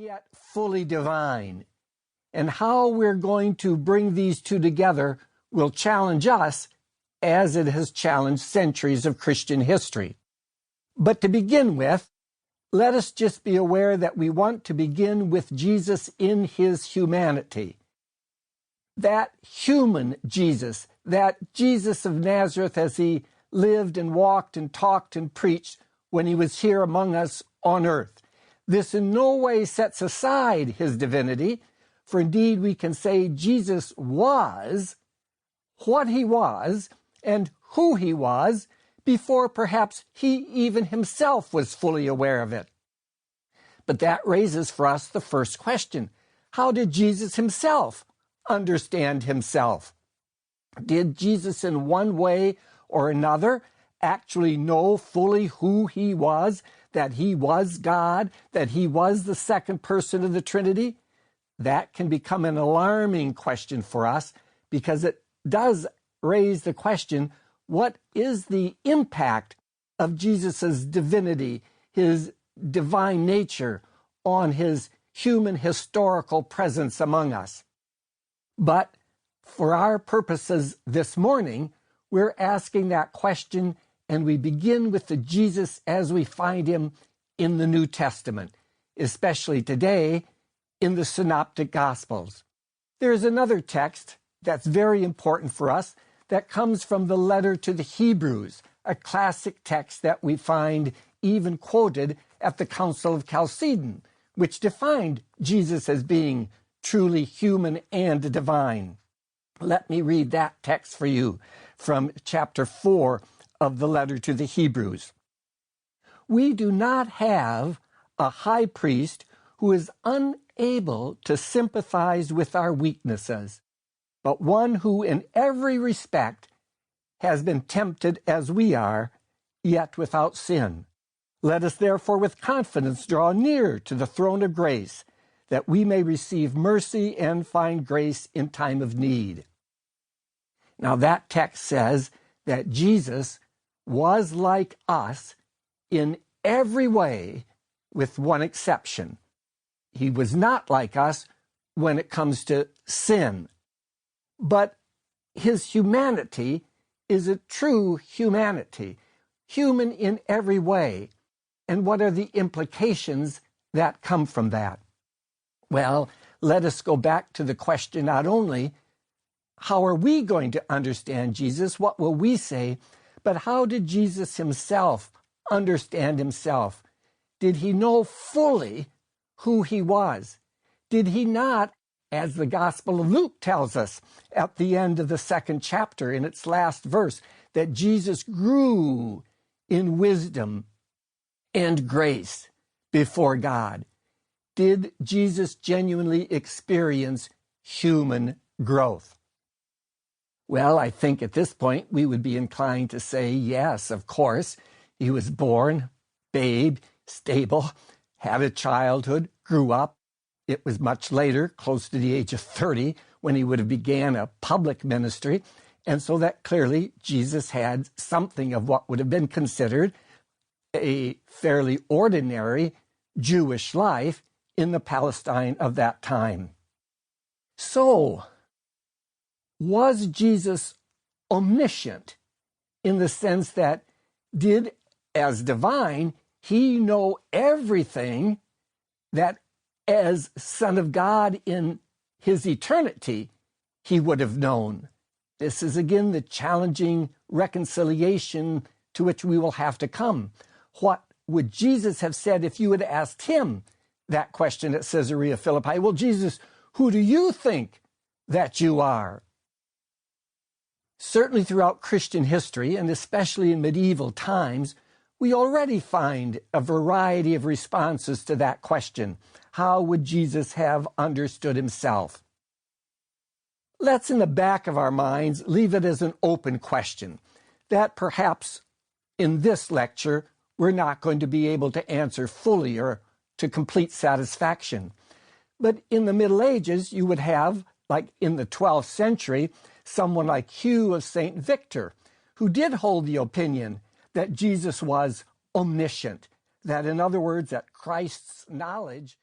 yet fully divine. And how we're going to bring these two together will challenge us as it has challenged centuries of Christian history. But to begin with, let us just be aware that we want to begin with Jesus in his humanity. That human Jesus, that Jesus of Nazareth as he lived and walked and talked and preached when he was here among us on earth. This in no way sets aside his divinity, for indeed we can say Jesus was what he was and who he was before perhaps he even himself was fully aware of it. But that raises for us the first question. How did Jesus himself understand himself? Did Jesus in one way or another actually know fully who he was, that he was God, that he was the second person of the Trinity? That can become an alarming question for us because it does raise the question, what is the impact of Jesus' divinity, his divine nature, on his human historical presence among us? But for our purposes this morning, we're asking that question, and we begin with the Jesus as we find him in the New Testament, especially today in the synoptic Gospels. There's another text that's very important for us that comes from the letter to the Hebrews, a classic text that we find even quoted at the Council of Chalcedon, which defined Jesus as being truly human and divine. Let me read that text for you from chapter 4 of the letter to the Hebrews. We do not have a high priest who is unable to sympathize with our weaknesses, but one who in every respect has been tempted as we are, yet without sin. Let us therefore with confidence draw near to the throne of grace, that we may receive mercy and find grace in time of need. Now that text says that Jesus was like us in every way, with one exception. He was not like us when it comes to sin. But his humanity is a true humanity, human in every way. And what are the implications that come from that? Well, let us go back to the question not only, how are we going to understand Jesus? What will we say? But how did Jesus himself understand himself? Did he know fully who he was? Did he not, as the Gospel of Luke tells us at the end of the 2nd chapter in its last verse, that Jesus grew in wisdom and grace before God? Did Jesus genuinely experience human growth? Well, I think at this point we would be inclined to say, yes, of course. He was born, babe, stable, had a childhood, grew up. It was much later, close to the age of 30, when he would have began a public ministry. And so that clearly Jesus had something of what would have been considered a fairly ordinary Jewish life in the Palestine of that time. So, was Jesus omniscient in the sense that did, as divine, he know everything that as Son of God in his eternity he would have known? This is again the challenging reconciliation to which we will have to come. What would Jesus have said if you had asked him that question at Caesarea Philippi? Well, Jesus, who do you think that you are? Certainly throughout Christian history, and especially in medieval times, we already find a variety of responses to that question. How would Jesus have understood himself? Let's, in the back of our minds, leave it as an open question that perhaps in this lecture we're not going to be able to answer fully or to complete satisfaction. But in the Middle Ages, you would have, like in the 12th century, someone like Hugh of St. Victor, who did hold the opinion that Jesus was omniscient, that in other words, that Christ's knowledge